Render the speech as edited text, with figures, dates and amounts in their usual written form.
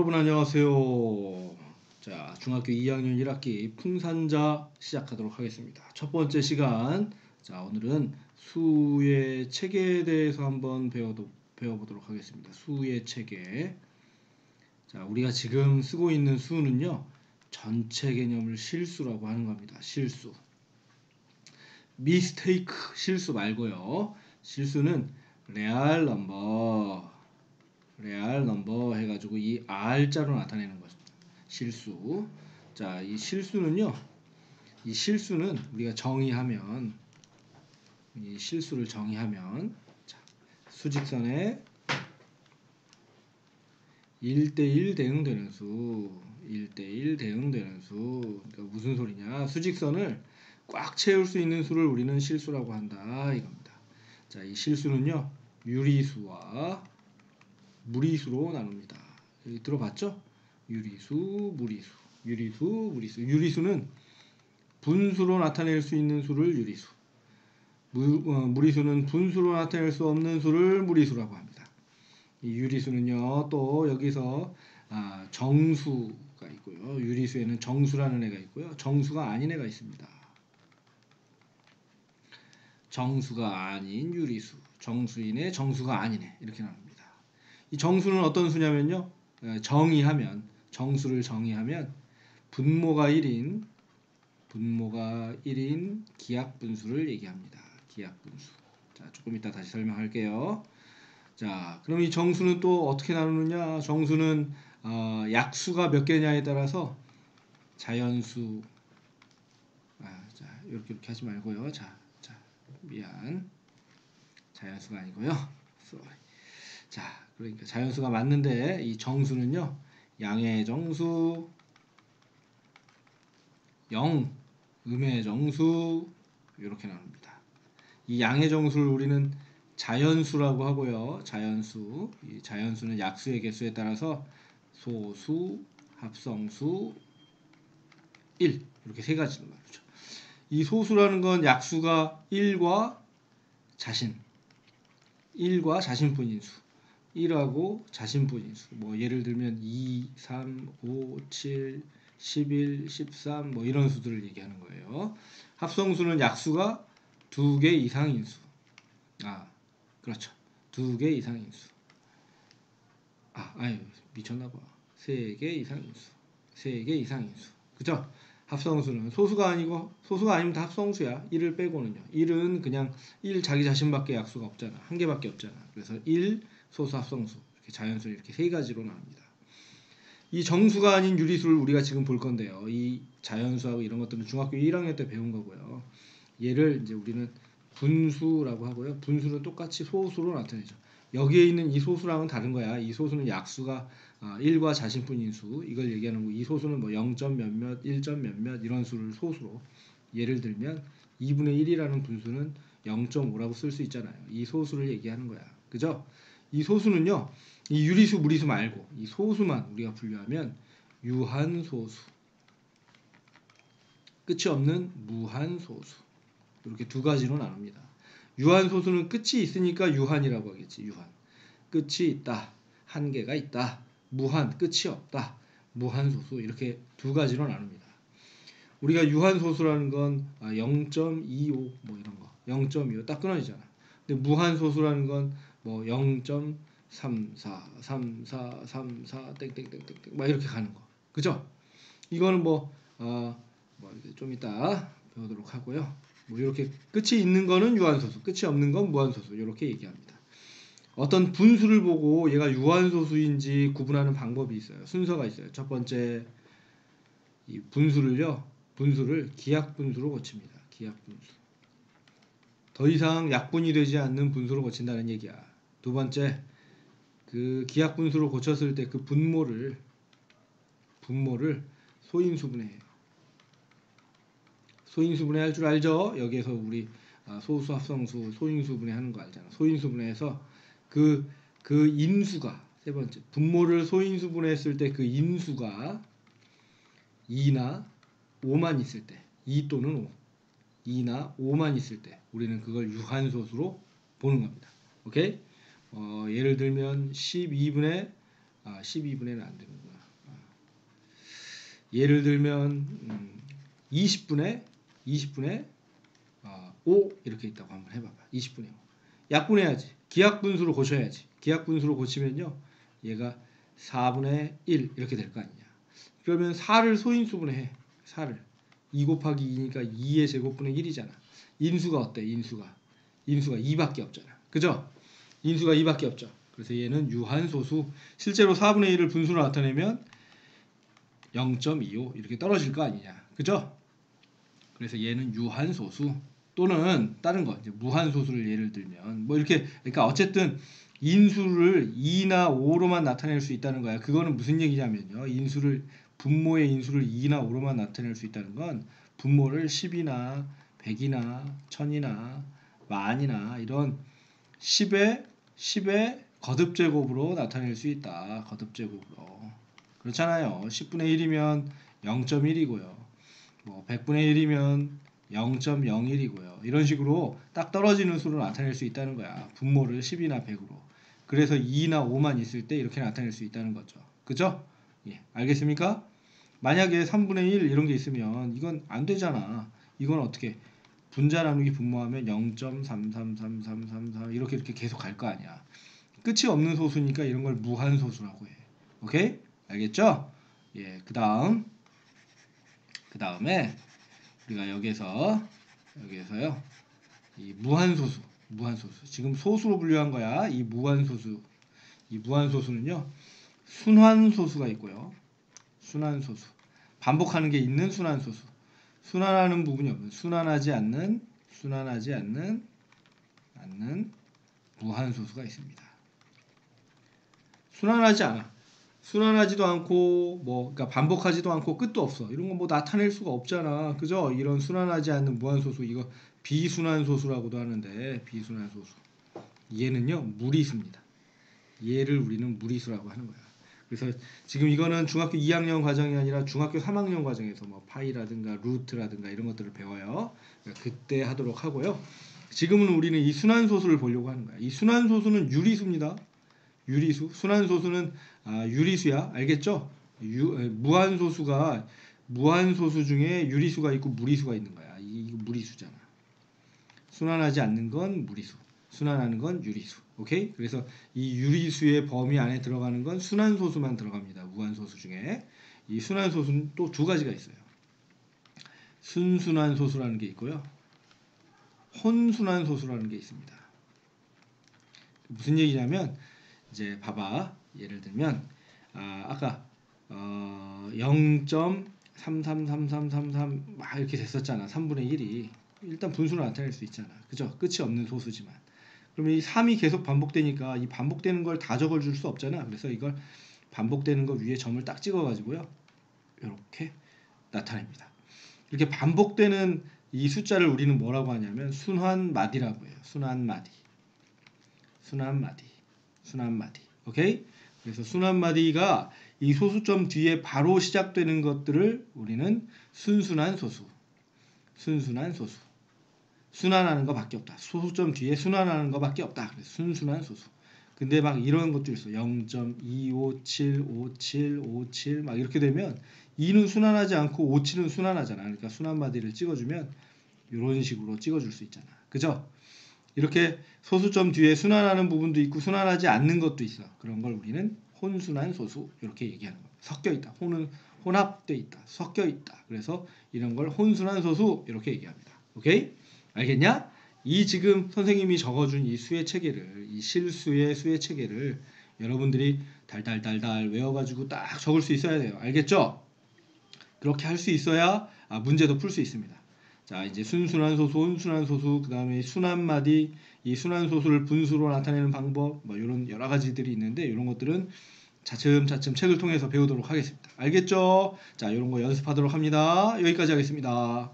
여러분 안녕하세요. 자, 중학교 2학년 1학기 풍산자 시작하도록 하겠습니다. 첫 번째 시간. 자, 오늘은 수의 체계에 대해서 한번 배워보도록 하겠습니다. 수의 체계. 자, 우리가 지금 쓰고 있는 수는요, 전체 개념을 실수라고 하는 겁니다. 실수. 미스테이크 실수 말고요. 실수는 레알 넘버 해가지고 이 R자로 나타내는 것입니다. 실수. 자, 이 실수는요, 이 실수는 우리가 정의하면, 이 실수를 정의하면, 자, 수직선에 1대1 대응되는 수, 1대1 대응되는 수. 그러니까 무슨 소리냐? 수직선을 꽉 채울 수 있는 수를 우리는 실수라고 한다 이겁니다. 자, 이 실수는요, 유리수와 무리수로 나눕니다. 여기 들어봤죠? 유리수, 무리수. 유리수, 무리수. 유리수는 분수로 나타낼 수 있는 수를 유리수. 무리수는 분수로 나타낼 수 없는 수를 무리수라고 합니다. 이 유리수는요, 또 여기서 정수가 있고요. 유리수에는 정수라는 애가 있고요. 정수가 아닌 애가 있습니다. 정수가 아닌 유리수. 정수인의 정수가 아닌 애. 이렇게 나옵니다. 이 정수는 어떤 수냐면요, 정수를 정의하면 분모가 1인 기하분수를 얘기합니다. 기하분수. 자, 조금 이따 다시 설명할게요. 자, 그럼 이 정수는 또 어떻게 나누느냐? 정수는 약수가 몇 개냐에 따라서 자연수. 자, 이렇게 하지 말고요. 자, 미안. 자연수가 아니고요. sorry. 자, 그러니까 자연수가 맞는데 이 정수는요, 양의 정수, 음의 정수, 이렇게 나눕니다. 이 양의 정수를 우리는 자연수라고 하고요. 자연수. 이 자연수는 약수의 개수에 따라서 소수, 합성수, 1 이렇게 세 가지로 나누죠. 이 소수라는 건 약수가 1과 자신뿐인 수. 1하고 자신뿐인 수. 뭐 예를 들면 2, 3, 5, 7, 11, 13 뭐 이런 수들을 얘기하는 거예요. 합성수는 약수가 2개 이상인 수. 그렇죠. 2개 이상인 수. 아유, 미쳤나봐. 3개 이상인 수. 3개 이상인 수. 그죠? 합성수는 소수가 아니면 다 합성수야. 1을 빼고는요. 1은 그냥 1 자기 자신밖에 약수가 없잖아. 한 개밖에 없잖아. 그래서 1, 소수, 합성수. 이렇게 자연수를 이렇게 세 가지로 나눕니다. 이 정수가 아닌 유리수를 우리가 지금 볼 건데요. 이 자연수하고 이런 것들은 중학교 1학년 때 배운 거고요. 얘를 이제 우리는 분수라고 하고요. 분수는 똑같이 소수로 나타내죠. 여기에 있는 이 소수랑은 다른 거야. 이 소수는 약수가 1과 자신뿐인 수, 이걸 얘기하는 거. 이 소수는 뭐 0점 몇몇, 1점 몇몇 이런 수를 소수로. 예를 들면 2분의 1이라는 분수는 0.5라고 쓸 수 있잖아요. 이 소수를 얘기하는 거야. 그죠? 이 소수는요, 이 유리수, 무리수 말고 이 소수만 우리가 분류하면 유한소수, 끝이 없는 무한소수, 이렇게 두 가지로 나눕니다. 유한소수는 끝이 있으니까 유한이라고 하겠지. 유한. 끝이 있다. 한계가 있다. 무한. 끝이 없다. 무한소수. 이렇게 두 가지로 나눕니다. 우리가 유한소수라는 건 0.25 뭐 이런 거. 0.25 딱 끊어지잖아. 근데 무한소수라는 건 뭐 0.34, 34, 34 땡땡땡땡 막 이렇게 가는 거. 그죠? 이거는 좀 이따 배우도록 하고요. 뭐 이렇게 끝이 있는 거는 유한소수, 끝이 없는 건 무한소수, 이렇게 얘기합니다. 어떤 분수를 보고 얘가 유한소수인지 구분하는 방법이 있어요. 순서가 있어요. 첫 번째, 이 분수를 기하분수로 고칩니다. 기하분수. 더 이상 약분이 되지 않는 분수로 고친다는 얘기야. 두 번째, 그 기하분수로 고쳤을 때 그 분모를 소인수분해해요. 소인수분해 할 줄 알죠? 여기에서 우리 소수, 합성수, 소인수분해 하는 거 알잖아. 소인수분해해서 그 인수가, 세 번째, 분모를 소인수분해했을 때 그 인수가 2나 5만 있을 때, 2 또는 5, 2나 5만 있을 때 우리는 그걸 유한소수로 보는 겁니다. 오케이? 예를 들면 12분의 12분의는 안 되는구나. 예를 들면 20분의 5 이렇게 있다고 한번 해봐봐. 20분의 5. 약분해야지. 기하분수로 고쳐야지. 기하분수로 고치면요. 얘가 4분의 1 이렇게 될 거 아니냐. 그러면 4를 소인수분해 해. 4를. 2 곱하기 2니까 2의 제곱분의 1이잖아. 인수가 어때? 인수가 2밖에 없잖아. 그죠? 인수가 2밖에 없죠. 그래서 얘는 유한소수. 실제로 4분의 1을 분수로 나타내면 0.25 이렇게 떨어질 거 아니냐. 그죠? 그래서 얘는 유한소수 또는 다른 거 이제 무한소수를 예를 들면 뭐 이렇게 그러니까 어쨌든 인수를 2나 5로만 나타낼 수 있다는 거야. 그거는 무슨 얘기냐면요. 분모의 인수를 2나 5로만 나타낼 수 있다는 건 분모를 10이나 100이나 1000이나 만이나 이런 10의 거듭제곱으로 나타낼 수 있다. 거듭제곱으로. 그렇잖아요. 10분의 1이면 0.1이고요. 뭐 100분의 1이면 0.01이고요. 이런 식으로 딱 떨어지는 수로 나타낼 수 있다는 거야. 분모를 10이나 100으로. 그래서 2나 5만 있을 때 이렇게 나타낼 수 있다는 거죠. 그죠? 예, 알겠습니까? 만약에 3분의 1 이런 게 있으면 이건 안 되잖아. 이건 어떻게 분자 나누기 분모하면 0.333333 이렇게 계속 갈 거 아니야. 끝이 없는 소수니까 이런 걸 무한소수라고 해. 오케이? 알겠죠? 예, 그 다음에 우리가 여기서요 이 무한소수 지금 소수로 분류한 거야. 이 무한소수는요 순환소수가 있고요. 순환소수 반복하는 게 있는 순환소수. 순환하는 부분이 없는 순환하지 않는 무한소수가 있습니다. 순환하지도 않고 그러니까 반복하지도 않고 끝도 없어. 이런 거 뭐 나타낼 수가 없잖아. 그죠? 이런 순환하지 않는 무한소수 이거 비순환소수라고도 하는데 비순환소수. 얘는요 무리수입니다. 얘를 우리는 무리수라고 하는 거야. 그래서 지금 이거는 중학교 2학년 과정이 아니라 중학교 3학년 과정에서 뭐 파이라든가 루트라든가 이런 것들을 배워요. 그러니까 그때 하도록 하고요. 지금은 우리는 이 순환소수를 보려고 하는 거야. 이 순환소수는 유리수입니다. 유리수. 순환소수는 유리수야. 알겠죠? 무한소수 중에 유리수가 있고 무리수가 있는 거야. 이거 무리수잖아. 순환하지 않는 건 무리수. 순환하는 건 유리수. 오케이? 그래서 이 유리수의 범위 안에 들어가는 건 순환소수만 들어갑니다. 무한소수 중에. 이 순환소수는 또 두 가지가 있어요. 순순환소수라는 게 있고요. 혼순환소수라는 게 있습니다. 무슨 얘기냐면 이제 봐봐. 예를 들면 아까 0.333333 막 이렇게 됐었잖아. 3분의 1이. 일단 분수로 나타낼 수 있잖아. 그죠? 끝이 없는 소수지만. 그러면 이 3이 계속 반복되니까 이 반복되는 걸 다 적어줄 수 없잖아. 그래서 이걸 반복되는 거 위에 점을 딱 찍어가지고요. 이렇게 나타냅니다. 이렇게 반복되는 이 숫자를 우리는 뭐라고 하냐면 순환마디라고 해요. 순환마디. 오케이? 그래서 순환마디가 이 소수점 뒤에 바로 시작되는 것들을 우리는 순순환소수. 순환하는 것밖에 없다. 소수점 뒤에 순환하는 것밖에 없다. 그래서 순순환소수. 근데 막 이런 것도 있어. 0.2575757 막 이렇게 되면 2는 순환하지 않고 57은 순환하잖아. 그러니까 순환마디를 찍어주면 이런 식으로 찍어줄 수 있잖아. 그죠? 이렇게 소수점 뒤에 순환하는 부분도 있고 순환하지 않는 것도 있어. 그런 걸 우리는 혼순환소수 이렇게 얘기하는 거야. 섞여있다. 혼은 혼합돼 있다. 섞여있다. 그래서 이런 걸 혼순환소수 이렇게 얘기합니다. 오케이? 알겠냐? 이 지금 선생님이 적어준 이 수의 체계를 이 실수의 수의 체계를 여러분들이 달달달달 외워가지고 딱 적을 수 있어야 돼요. 알겠죠? 그렇게 할 수 있어야 문제도 풀 수 있습니다. 자, 이제 순순환소수, 혼순환소수, 그 다음에 순환마디, 이 순환소수를 분수로 나타내는 방법, 뭐 이런 여러 가지들이 있는데 이런 것들은 차츰차츰 책을 통해서 배우도록 하겠습니다. 알겠죠? 자, 이런 거 연습하도록 합니다. 여기까지 하겠습니다.